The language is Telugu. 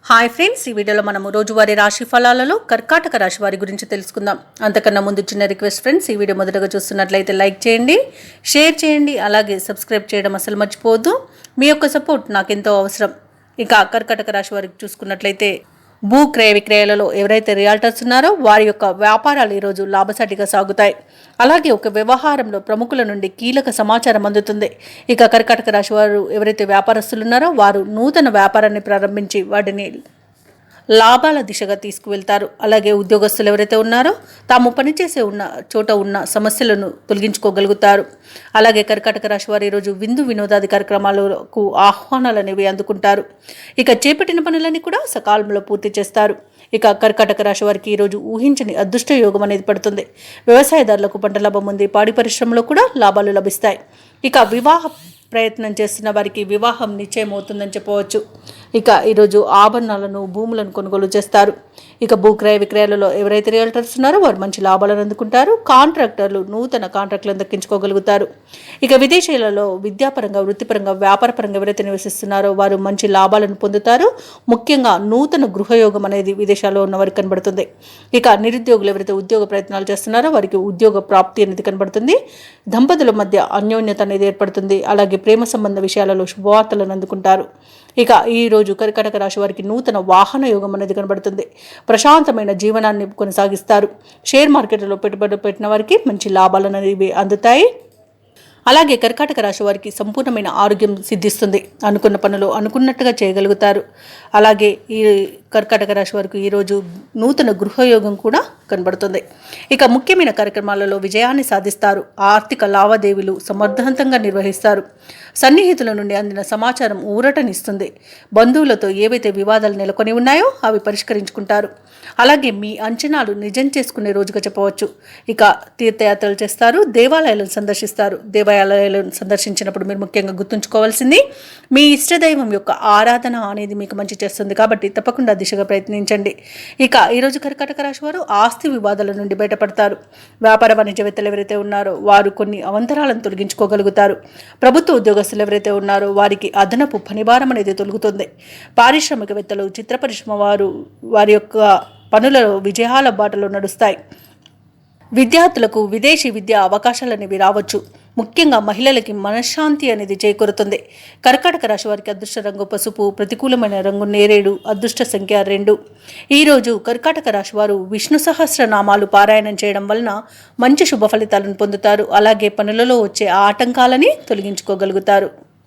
హాయ్ ఫ్రెండ్స్, ఈ వీడియోలో మనము రోజువారీ రాశి ఫలాలలో కర్కాటక రాశి వారి గురించి తెలుసుకుందాం. అంతకన్నా ముందు చిన్న రిక్వెస్ట్ ఫ్రెండ్స్, ఈ వీడియో మొదటగా చూస్తున్నట్లయితే లైక్ చేయండి, షేర్ చేయండి, అలాగే సబ్స్క్రైబ్ చేయడం అసలు మర్చిపోవద్దు. మీ యొక్క సపోర్ట్ నాకెంతో అవసరం. ఇక కర్కాటక రాశి వారికి చూసుకున్నట్లయితే భూ క్రయ విక్రయాలలో ఎవరైతే రియాల్టర్స్ ఉన్నారో వారి యొక్క వ్యాపారాలు ఈరోజు లాభసాటిగా సాగుతాయి. అలాగే ఒక వ్యవహారంలో ప్రముఖుల నుండి కీలక సమాచారం అందుతుంది. ఇక కర్కాటక రాశి వారు ఎవరైతే వ్యాపారస్తులు ఉన్నారో వారు నూతన వ్యాపారాన్ని ప్రారంభించి వాటిని లాభాల దిశగా తీసుకువెళ్తారు. అలాగే ఉద్యోగస్తులు ఎవరైతే ఉన్నారో తాము పనిచేసే చోట ఉన్న సమస్యలను తొలగించుకోగలుగుతారు. అలాగే కర్కాటక రాశి వారు ఈరోజు విందు వినోదాది కార్యక్రమాలకు ఆహ్వానాలు అనేవి అందుకుంటారు. ఇక చేపట్టిన పనులన్నీ కూడా సకాలంలో పూర్తి చేస్తారు. ఇక కర్కాటక రాశి వారికి ఈరోజు ఊహించని అదృష్ట యోగం అనేది పడుతుంది. వ్యవసాయదారులకు పంట లాభం ఉంది. పాడి పరిశ్రమలో కూడా లాభాలు లభిస్తాయి. ఇక వివాహ ప్రయత్నం చేస్తున్న వారికి వివాహం నిశ్చయం అవుతుందని చెప్పవచ్చు. ఇక ఈరోజు ఆభరణాలను భూములను కొనుగోలు చేస్తారు. ఇక భూక్రయ విక్రయాలలో ఎవరైతే రియల్టర్స్ ఉన్నారో వారు మంచి లాభాలను అందుకుంటారు. కాంట్రాక్టర్లు నూతన కాంట్రాక్టులను దక్కించుకోగలుగుతారు. ఇక విదేశీయులలో విద్యాపరంగా, వృత్తిపరంగా, వ్యాపారపరంగా ఎవరైతే నివసిస్తున్నారో వారు మంచి లాభాలను పొందుతారు. ముఖ్యంగా నూతన గృహయోగం అనేది విదేశాల్లో ఉన్న వారికి కనబడుతుంది. ఇక నిరుద్యోగులు ఎవరైతే ఉద్యోగ ప్రయత్నాలు చేస్తున్నారో వారికి ఉద్యోగ ప్రాప్తి అనేది కనబడుతుంది. దంపతుల మధ్య అన్యోన్యత అనేది ఏర్పడుతుంది. అలాగే ప్రేమ సంబంధ విషయాలలో శుభవార్తలను అందుకుంటారు. ఇక ఈరోజు కర్కాటక రాశి వారికి నూతన వాహన యోగం అనేది కనబడుతుంది. ప్రశాంతమైన జీవనాన్ని కొనసాగిస్తారు. షేర్ మార్కెట్లో పెట్టుబడి పెట్టిన వారికి మంచి లాభాలు అనేవి అందుతాయి. అలాగే కర్కాటక రాశి వారికి సంపూర్ణమైన ఆరోగ్యం సిద్ధిస్తుంది. అనుకున్న పనులు అనుకున్నట్టుగా చేయగలుగుతారు. అలాగే ఈ కర్కాటక రాశి వారికి ఈరోజు నూతన గృహయోగం కూడా కనబడుతుంది. ఇక ముఖ్యమైన కార్యక్రమాలలో విజయాన్ని సాధిస్తారు. ఆర్థిక లావాదేవీలు సమర్థవంతంగా నిర్వహిస్తారు. సన్నిహితుల నుండి అందిన సమాచారం ఊరటనిస్తుంది. బంధువులతో ఏవైతే వివాదాలు నెలకొని ఉన్నాయో అవి పరిష్కరించుకుంటారు. అలాగే మీ అంచనాలు నిజం చేసుకునే రోజుగా చెప్పవచ్చు. ఇక తీర్థయాత్రలు చేస్తారు. దేవాలయాలను సందర్శిస్తారు. దేవాలయాలను సందర్శించినప్పుడు మీరు ముఖ్యంగా గుర్తుంచుకోవాల్సింది మీ ఇష్టదైవం యొక్క ఆరాధన అనేది మీకు మంచి చేస్తుంది. కాబట్టి తప్పకుండా దిశగా ప్రయత్నించండి. ఇక ఈరోజు కర్కాటక రాశి వారు ఆస్తి వివాదాల నుండి బయటపడతారు. వ్యాపార వాణిజ్యవేత్తలు ఎవరైతే ఉన్నారో వారు కొన్ని అవంతరాలను తొలగించుకోగలుగుతారు. ప్రభుత్వ ఉద్యోగస్తులు ఎవరైతే ఉన్నారో వారికి అదనపు పనిభారం అనేది తొలగుతుంది. పారిశ్రామికవేత్తలు, చిత్ర పరిశ్రమ వారి యొక్క పనులలో విజయాల బాటలో నడుస్తాయి. విద్యార్థులకు విదేశీ విద్యా అవకాశాలు అనేవి రావచ్చు. ముఖ్యంగా మహిళలకి మనశ్శాంతి అనేది చేకూరుతుంది. కర్కాటక రాశి వారికి అదృష్ట రంగు పసుపు, ప్రతికూలమైన రంగు నేరేడు, అదృష్ట సంఖ్య 2. ఈరోజు కర్కాటక రాశి వారు విష్ణు సహస్రనామాలు పారాయణం చేయడం వలన మంచి శుభ ఫలితాలను పొందుతారు. అలాగే పనులలో వచ్చే ఆటంకాలని తొలగించుకోగలుగుతారు.